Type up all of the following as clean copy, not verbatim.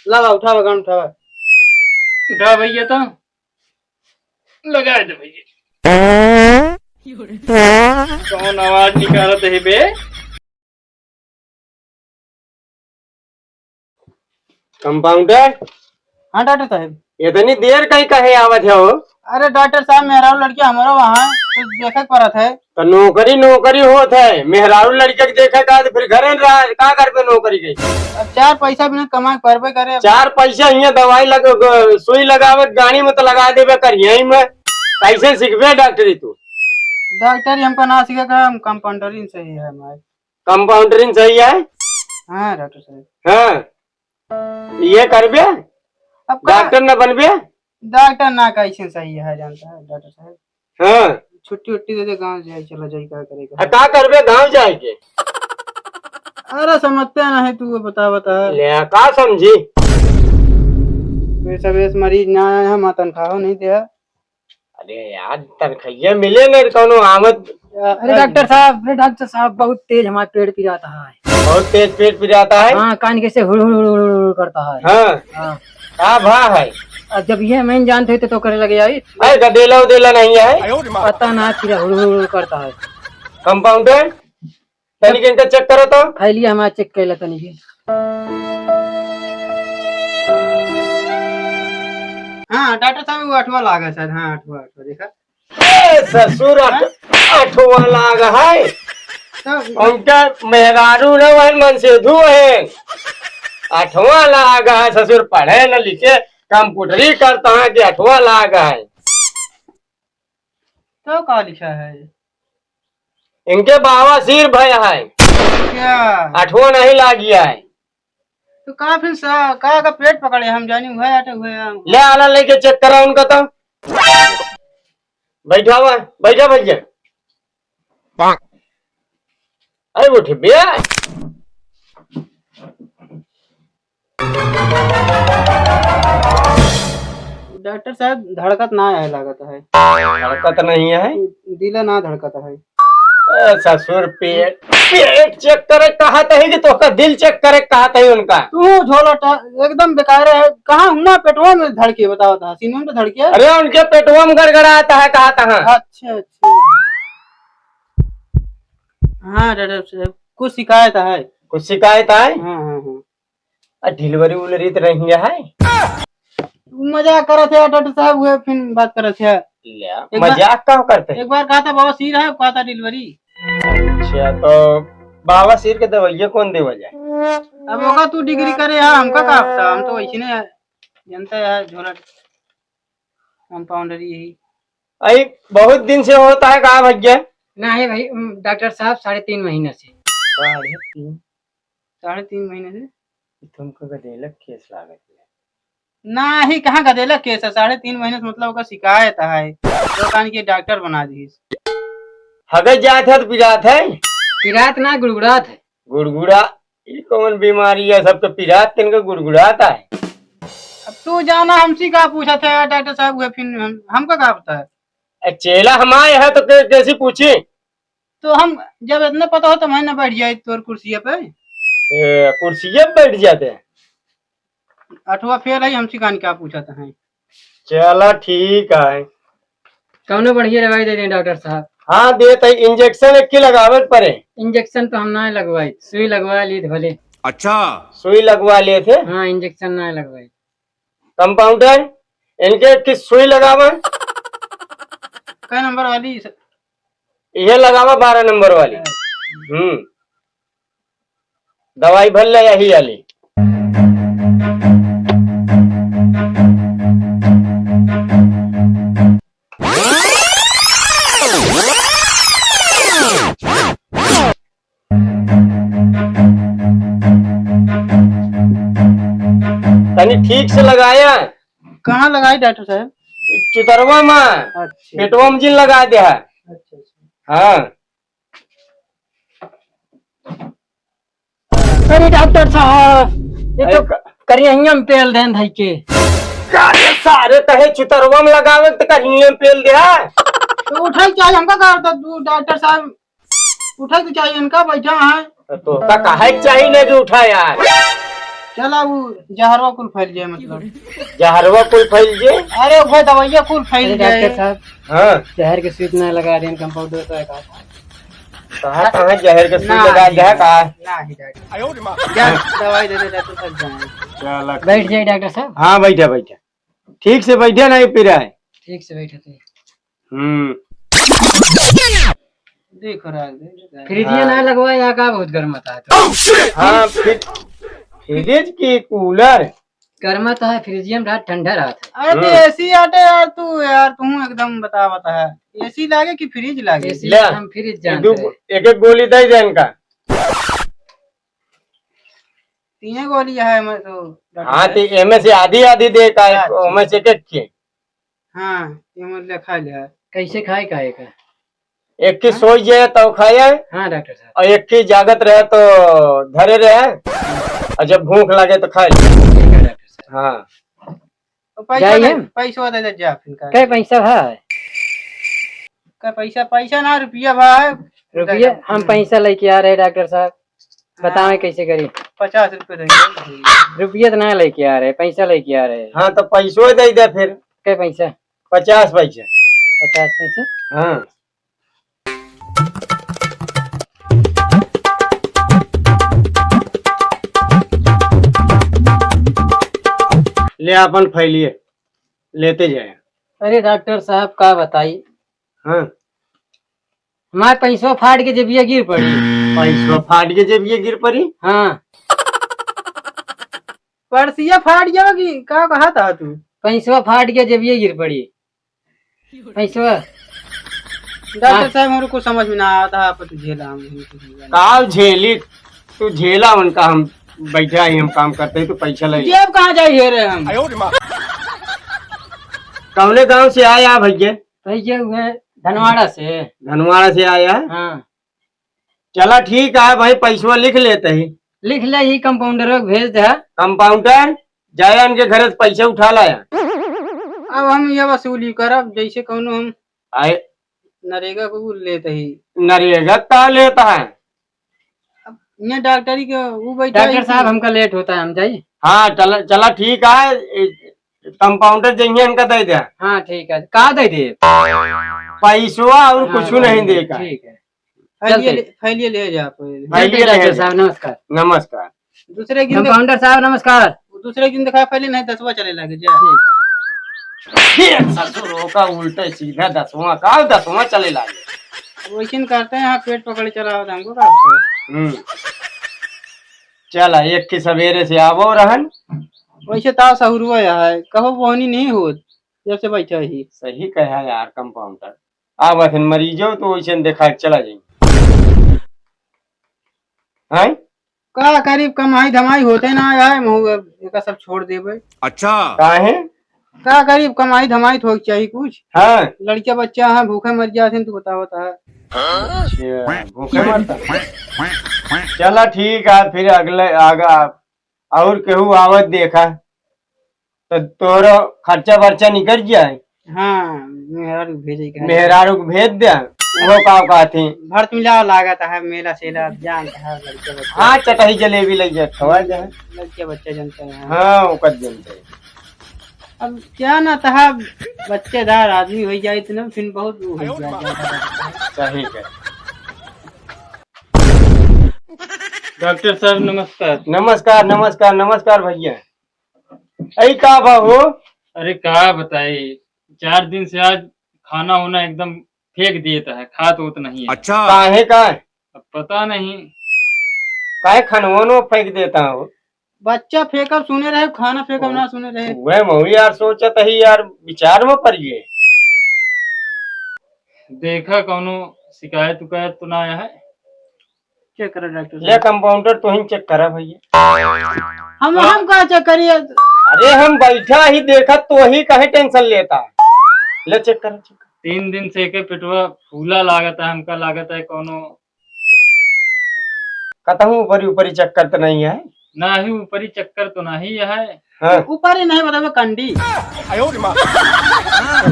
लगा उठावा गन उठावा। उठा भैया तो लगा दे भैया। कौन आवाज निकालत है बे? कंपाउंडर, हाँ डॉक्टर साहब। इतनी देर कहीं कहे आवत है हो? अरे डॉक्टर साहब मेहरारू लड़की हमारा वहाँ कुछ देखे पड़त है। तो नौकरी नौकरी होत है, मेहरारू लड़के के देखे का तो फिर घरे रहा का कर पे नौकरी गई। अब चार पैसा बिना कमा करबे करे। चार पैसा यहाँ दवाई सुई लगावे गाड़ी में तो लगा देवे कर यही में कैसे सीखबे डॉक्टरी तू? डॉक्टर हमको ना सीखेगा, हम कंपाउंडरिंग सही है हमारे। कंपाउंडरिंग सही है? हाँ डॉक्टर साहब। हाँ ये करबे, अब डॉक्टर न बनबे? डॉक्टर ना कैसे सही है जानता है डॉक्टर साहब। हाँ छुट्टी उट्टी दे दे गाँव जाए चला जाए क्या करेगा। का करबे गाँव जाए के? अरे समझते ना है तू बता बता। ले का समझी? पैसा बेस मरीज ना आया हम तनख्वाह नहीं दिया। अरे यार तनखैया मिले न कोनो आमद। अरे डॉक्टर साहब बहुत तेज हमारे पेट पिराता है। बहुत तेज पेट पिराता है? हाँ कान कैसे हुड़ हुड़ हुड़ हुड़ हुड़ करता है। हाँ हाँ का भा है? और जब ये मैं जानते थे तो करे लगे यार अरे गदेला उदेला नहीं है? पता ना फिर हुड़ हुड़ हुड़ करता है। कंपाउंडर तनिक इनका चेक करो तो। फैलिए हमारा चेक कर लेता नहीं। हाँ डॉक्टर साहब वो 8वां लागा शायद। हाँ 8वां देखा। ए ससुर आठवां लाग है तब उनका मेहरारू न वही मन से धु है। 8वां लाग है, ससुर पढ़े न लिखे कंप्यूटरी करता है कि 8वां लाग है। तो का लिखा है इनके बाबा सिर भय है, क्या? 8वां नहीं लाग गया है। तो का फिर का पेट पकड़े हम जानी हुए आटे हुए हम। ले आला लेके चेक करा उनका तो। बैठा हुआ बैठा भैया। अरे उठ बे। डॉक्टर साहब धड़कत ना है लागत है। हरकत नहीं है? दिला ना धड़कत है। ए ससुर पेट पेट चेक करे कहा है कि तो दिल चेक करे कहा है उनका। तू झोला एकदम बेकार है। कहाँ हुआ पेटवा में धड़के बताओ था सीने में तो धड़के। अरे उनके पेटवा में गड़गड़ाता है कहा था। अच्छा अच्छा हाँ डॉक्टर साहब कुछ शिकायत है। कुछ शिकायत है? हाँ हाँ हाँ डिलीवरी उलरी तो नहीं है? मजाक करे थे डॉक्टर साहब हुए फिर बात करे थे। मजाक का करते? एक बार कहा था बाबा सिर है कहा था डिलीवरी। अच्छा तो बाबा सिर के दवाइया कौन देवा जाए? अब होगा तू डिग्री करे यार हमका का पता। हम तो वैसे नहीं जनता यार झोला कंपाउंडर यही। अरे बहुत दिन से होता है कहा भैया? ना है भाई डॉक्टर साहब 3.5 महीने से। 3.5 महीने से तुमको गदेलक केस लागत है? ना ही कहाँ गदेला केस है। 3.5 महीने से मतलब का शिकायत है तो कान की डॉक्टर बना दी। हगत जात है तो पिरात है? पिरात ना गुड़गुड़ात है। गुड़गुड़ा ये कौन बीमारी है? सब तो पिरात तिनका गुड़गुड़ाता है। अब तू जाना हमसे का पूछा था डॉक्टर साहब हुए फिर हमका का पता है। चेला हमारे है तो कैसे पूछे? तो हम जब इतना पता हो तो मैं ना बैठ जाए तोर कुर्सी पे। कुर्सी बैठ जाते हैं? 8वां फेल है हमसे कान क्या पूछा था है। चला ठीक है। कौनो बढ़िया दवाई दे दें डॉक्टर साहब। हाँ देते इंजेक्शन एक की लगावे पड़े। इंजेक्शन तो हम ना लगवाई, सुई लगवा ली भले। अच्छा सुई लगवा लिए थे? हाँ इंजेक्शन ना लगवाई। कंपाउंडर इनके किस सुई लगावा? क्या नंबर वाली? ये लगावा 12 नंबर वाली। दवाई भर ले यही वाली। तनी ठीक से लगाया? कहाँ लगाई डॉक्टर साहब? चुतरवा में अच्छा पेटवा में जिन लगा दे है। अच्छा। हाँ अरे डॉक्टर साहब ये तो करिया में पेल दें भाई के। सारे कहे चुतरवा में लगावे तो कहीं पेल दे है। तो उठाई चाहिए हमका कहा था तू डॉक्टर साहब उठाई तो चाहिए इनका बैठा है। तो का काहे चाहिए नहीं कि उठा यार? चला वो जहरवा कुल फैल जाए मतलब। जहरवा कोई फैल जे। अरे वो दवाइया कुल फैल जाए। डॉक्टर साहब हाँ जहर के सुई ना लगा रहे हैं कंपाउंडर तो कहा कहाँ कहाँ जहर के सुई लगा दिया का। नहीं डॉक्टर क्या दवाई दे दे डॉक्टर साहब जाए। चला बैठ जाइए डॉक्टर साहब। हाँ बैठा बैठा ठीक से बैठे नहीं पी रहा है। ठीक से बैठे थे। देखो राज फ्रिज ना लगवा यहाँ का बहुत गर्म था तो। हाँ फ्रिज की कूलर गर्म था फ्रिजियम रहा ठंडा रहा था। अरे तो एसी आटे यार तू एकदम बता है एसी लागे कि फ्रिज लागे। एसी ले। हम फ्रिज जानते हैं। एक एक गोली दे दे इनका। तीन गोली है मैं तो डॉक्टर हाँ साहब। तो एमे से आधी आधी दे का ओमे से एक के हाँ ये मतलब खा लिया। कैसे खाए काहे का। एक की सोई जाए तो खाए हाँ डॉक्टर साहब। और एक की जागत रहे तो धरे रहे और जब भूख लगे तो खाए। ठीक है डॉक्टर साहब। हाँ तो पैसा जाइए। पैसा दे दे जा फिर का क्या पैसा है पैसा ना रुपया भाई रुपये हम पैसा लेके आ रहे हैं डॉक्टर साहब बताएं कैसे करी। 50 रुपये दे। रुपये तो ना लेके आ रहे पैसा लेके आ रहे हैं। हाँ तो पैसो दे दे फिर क्या पैसा 50 पैसे। 50 पैसे। हाँ ले अपन फैलिए लेते जाए। अरे डॉक्टर साहब का बताई हाँ हमारे पैसा फाड़ के जब ये गिर पड़ी। पैसो फाट के जब ये गिर पड़ी। हाँ पर्सिया फाट जाओगी का कहा था तू। पैसा फाड़ के जब ये गिर पड़ी पैसा। डॉक्टर साहब मेरे को समझ में ना आता पर तू झेला हम काल झेली तू झेला उनका हम बैठा ही हम काम करते ही तो पैसा ले। जेब कहाँ जाए रे हम। कौने गांव से आया भैया। भैया हुए धनवाड़ा से। धनवाड़ा से आया। हाँ चला ठीक है भाई पैसवा लिख लेते ही। लिख ले ही कंपाउंडर को भेज दे। कंपाउंडर जाया उनके घर से पैसा उठा लाया। अब हम ये वसूली करब जैसे कौनो हम आए नरेगा को लेते ही। नरेगा का लेता है। अब यहाँ डॉक्टरी के वो बैठा डॉक्टर साहब हमका लेट होता है हम जाइए। हाँ चला चला ठीक है कंपाउंडर जाइए इनका दे दे। हाँ ठीक है का दे दे पैसवा और कुछ नहीं देगा। ठीक है फैलिए ले जा फैलिए ले डॉक्टर जा। साहब नमस्कार। नमस्कार। दूसरे दिन कंपाउंडर साहब नमस्कार। दूसरे दिन दिखा पहले नहीं 10वां चले लगे जा। ये ससुरों का उल्टा सीधा 10वां का 10वां चले लागे। वैसे करते हैं यहाँ पेट पकड़ चला होता हमको का। चला एक की सवेरे से आवो रहन। वैसे ताव सहुरुआ है कहो बोहनी नहीं हो जब से बैठा ही। सही कहा यार कंपाउंडर आवत मरीजो तो वैसे देखा चला जाएंगे। हैं का करीब कमाई धमाई होते ना यार एक सब छोड़ देबे। अच्छा काहे। का करीब कमाई धमाई तो चाहिए कुछ। हाँ लड़का बच्चा है भूखे मर जाते तू बतावता है। अच्छा, भूखे मरता। चला ठीक है फिर अगले आगा और केहू आवत देखा तो तोरो खर्चा वर्चा निकल जाए। हाँ मेहरारू भेजे का मेहरारू को भेज दे वो का थी। भर्त मिला लागत है मेला सेला जानता है लड़के बच्चे। हाँ चटही जलेबी लग जाए खवा जाए। लड़के बच्चे जानते हैं। हाँ ओकर जनते हैं। अब क्या ना था बच्चेदार आदमी हो जाए तो ना फिर बहुत वो हो जाए। सही है। डॉक्टर साहब नमस्कार। नमस्कार नमस्कार नमस्कार भैया। ऐ का बाबू। अरे कहा बताए 4 दिन से आज खाना होना एकदम फेंक दिए था खा तो उतना नहीं है। अच्छा काहे का अब पता नहीं काहे खनवनो फेंक देता हूँ। बच्चा फेंकब सुने रहे खाना फेंकब ना सुने रहे। वह मऊ यार सोचत ही यार विचार में पड़ गए। देखा कौनो शिकायत उकायत तो ना आया है। चेक करो डॉक्टर ले कंपाउंडर तो ही चेक करा भैया। हम का चेक करिए। अरे हम बैठा ही देखा तो ही कहे टेंशन लेता है। ले चेक कर 3 दिन से के पेटवा फूला लागत है हमका लागत है कोनो कहता हूँ ऊपरी ऊपरी चक्कर तो नहीं है। ना ही ऊपरी चक्कर तो ना ही है। हाँ ऊपर ही नहीं बताओ कंडी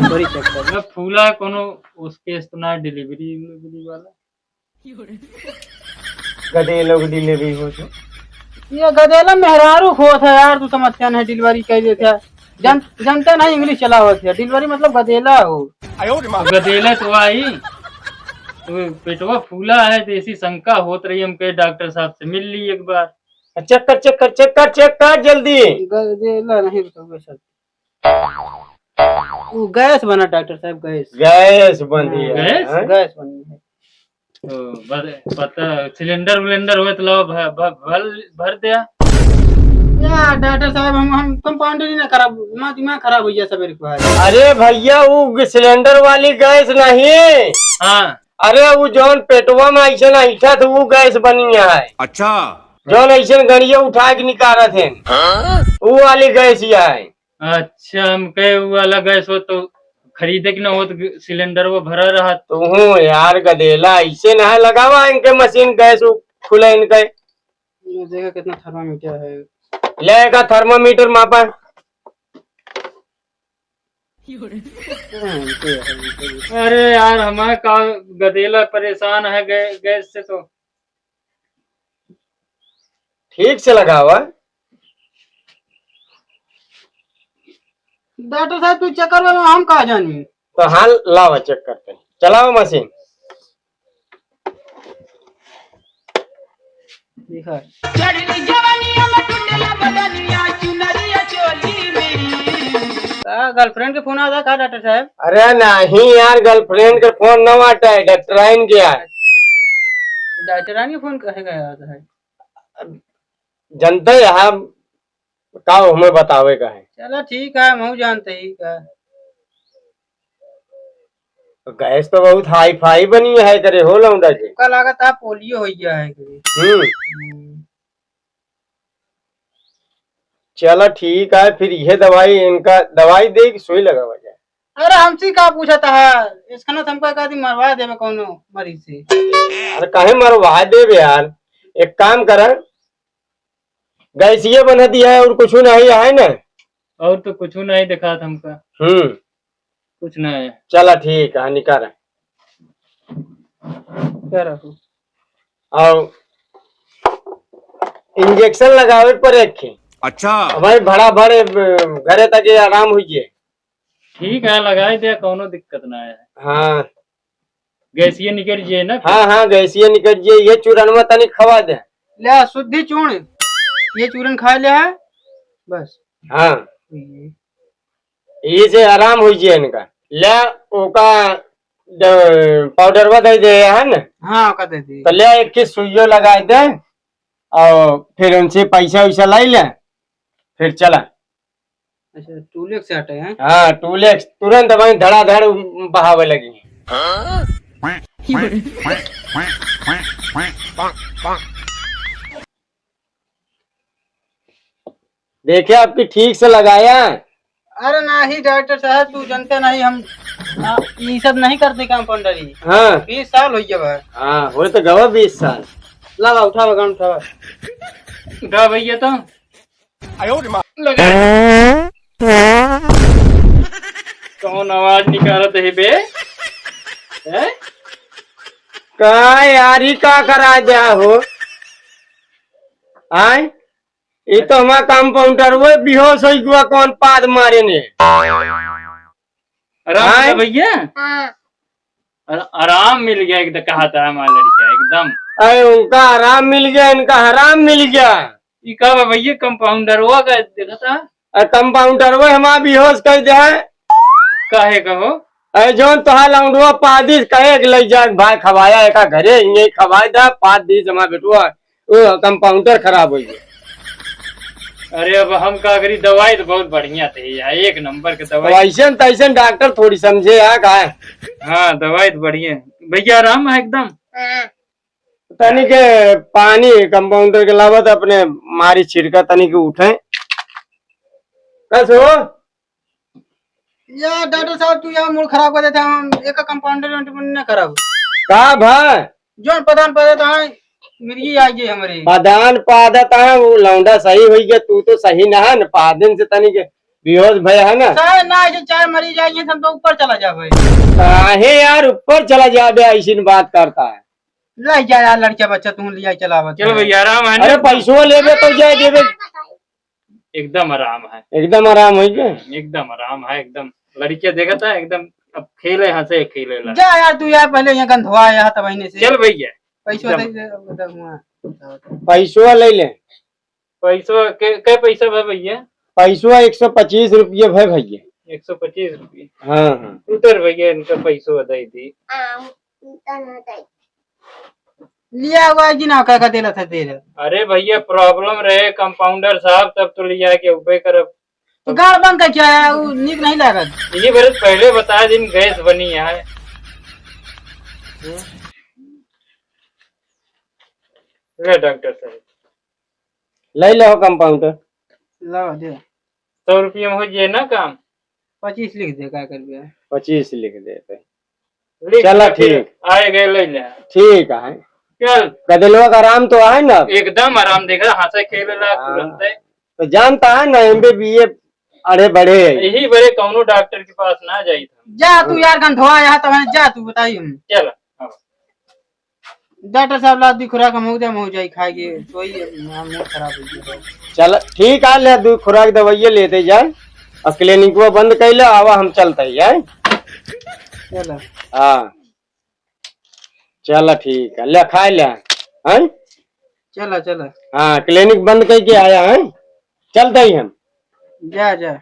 ऊपरी चेक मैं फूला कोनो उसके तो ना डिलीवरी वाला गधे लोग डिलीवरी हो जो ये गदेला मेहरारू होत है यार, तू समझते नहीं डिलीवरी कर देते है। जनते नहीं इंग्लिश चला होती है, डिलीवरी मतलब गदेला हो। गदेला तो आई, तो पेटवा फूला है तो ऐसी शंका होत रही, हम कहे डॉक्टर साहब से मिल ली एक बार। चेक कर चेक कर चेक कर चेक कर जल्दी। गदेला नहीं तो सर, वो गैस बना डॉक्टर साहब, गैस गैस बंदी है। गैस? हाँ? गैस बनी है। तो पता सिलेंडर विलेंडर हुए तो लो भर दिया। यार डॉक्टर साहब, हम कंपाउंडर ही ना खराब, दिमाग खराब हो गया सवेरे को आज। अरे भैया वो सिलेंडर वाली गैस नहीं, हाँ अरे वो जौन पेटवा में ऐसे ऐठा था वो गैस बनी है। अच्छा। जौन ऐसे गड़िया उठा के निकाला थे वो वाली गैस ही है। अच्छा, हम कहे वो वाला गैस हो तो खरीदे कि ना हो तो सिलेंडर वो भरा रहा। तू यार गदेला ऐसे ना लगावा इनके मशीन गैस खुले इनके। ये देखा कितना थर्मामीटर है। लेगा थर्मामीटर मापा। अरे यार हमारे का गदेला परेशान है गैस से, तो ठीक से लगावा। डॉक्टर साहब तू चक्कर में हम कहा जानी। तो हाँ लावा चेक करते हैं, चलाओ मशीन। देखा गर्लफ्रेंड के फोन आता था डॉक्टर साहब? अरे नहीं यार, गर्लफ्रेंड के फोन न आता है, डॉक्टराइन गया है। डॉक्टरानी के फोन कहे गया आता है? जनता यहाँ का हमें बतावे का है। चलो ठीक है, हम जानते ही का। गैस तो बहुत हाई फाई बनी है करे हो लौंडा जी। का लागत है पोलियो हो गया है कभी। चलो ठीक है, फिर यह दवाई इनका दवाई दे कि सुई लगावा जाए। अरे हमसे का पूछा था, इसका ना हमको एक आदमी मरवा देवे कोनो मरीज से। अरे कहे मरवा देवे यार, एक काम कर, गैस ये बना दिया है और कुछ नहीं है ना। और तो कुछ नहीं दिखा था हमका, कुछ नहीं। चला ठीक है, निकाल और इंजेक्शन लगावे पर एक। अच्छा। भाई बड़ा बड़े घरे तक ये आराम हुई। ठीक है, लगाए दिया, कोनो दिक्कत ना है। हाँ गैसिए निकल जाए ना। हाँ हाँ गैसिए निकल जाए। ये चूरनवा तनिक खवा दे। ले शुद्धि चूर्ण, ये चूरन खा लिया है बस। हाँ ये से आराम हो जाए इनका। ले ओका पाउडरवा दे दे है ना। हाँ का दे दी। तो ले एक की सुइयो लगा दे और फिर उनसे पैसा वैसा लाई ले, फिर चला। अच्छा टूलेक्स से हटे हैं? हाँ टूलेक्स तुरंत वही धड़ाधड़ बहावे लगी। देखिए आपकी ठीक से लगाया। अरे नहीं डॉक्टर साहब, तू जानते नहीं हम ये सब नहीं करते कंपाउंडरी। हाँ 20 साल हो गया। हाँ हो तो गवा 20 साल। ला उठा गन उठा उठा भैया तो लगा। कौन आवाज निकालत है बे? हैं? का यार ही का करा जा हो आय, ये तो हमारा कंपाउंडर वो बेहोश हो गया कौन पाद मारे ने। आराम मिला भैया, आराम मिल गया एकदम, कहा था हमारा लड़का एकदम। अरे उनका आराम मिल गया, इनका हराम मिल गया। ये कहा भैया कंपाउंडर हुआ का देखा था। कंपाउंडर वो हमारा बेहोश कर दे। काहे कहो? अरे जो तुहार लौंडवा पादिस कहे ले जा भाई खवाया एक घरे ये खवाई दा 5 दिन जमा बेटुआ वो कंपाउंडर खराब हो गया। अरे अब हम का करी, दवाई तो बहुत बढ़िया थी यार, एक नंबर की दवाई। ऐसे तैसे डॉक्टर थोड़ी समझे यार का। हाँ दवाई तो बढ़िया भैया, आराम है एकदम। तनी के पानी कंपाउंडर के अलावा तो अपने मारी छिड़का तनी के उठे कसो। यार डॉक्टर साहब तू यार मूड खराब कर देता, हम एक कंपाउंडर न खराब का भाई जो प्रधान पद है मिर्गी आ गई हमारे पदान पादत है वो लौंडा सही हो गया। तू तो सही ना है न, पादन से तनी के बेहोश भय है ना। चाहे ना जो चाहे मरी जाएंगे हम तो ऊपर चला जावे। काहे यार ऊपर चला जाबे ऐसी बात करता है। ला जा यार लड़का बच्चा तुम लिया चलावत चल भैया आराम है अरे ना? पैसों लेबे तो जाए देबे, एकदम आराम है, एकदम आराम है क्या? एकदम आराम है एकदम। लड़के देखा था एकदम, अब खेले हंसे खेले ला। जा यार तू यार पहले यहाँ गंधवा आया था महीने से। चल भैया पैसों एकदम। दे हुआ। पैसों ले ले। पैसा के पैसा है भैया? पैसों 125 रुपये है भैया। 125 रुपये। हाँ हाँ उतर भैया इनका पैसों दई थी। लिया हुआ है कि ना क्या देला था दे रहे अरे भैया प्रॉब्लम रहे कंपाउंडर साहब, तब तो लिया के उबे करब। तो गाड़ बंद का क्या है वो नीक नहीं लागत। ये बरस पहले बता दिन गैस बनी है। ले डॉक्टर साहब ले लो कंपाउंडर। ला दे 100 रुपये में हो जाए ना काम? 25 लिख दे क्या कर दिया। 25 लिख देते। लिख चलो के फिर ठीक। आए गए ले ले। ठीक है। चल गदलवा का आराम तो है ना? एकदम आराम देख रहा, हंसे खेले ला हाँ। तुरंत है। तो जानता है ना MBBA अरे बड़े है। यही बड़े कौनो डॉक्टर के पास ना जाई था। जा तू यार गंधवा आया था मैंने जा तू बताई हम। चल हाँ। डॉक्टर साहब ला दी खुराक मुँह जाई खाएगी तो ही मुँह खराब हो गया। चल ठीक है, ले दू खुराक दवाइये लेते जाए और क्लिनिक वो बंद कर लो, आवा हम चलते हैं। चलो हाँ चलो ठीक है, ले खा ले हैं। चलो चलो हाँ क्लिनिक बंद करके आया है, चलते ही हम। जा जा।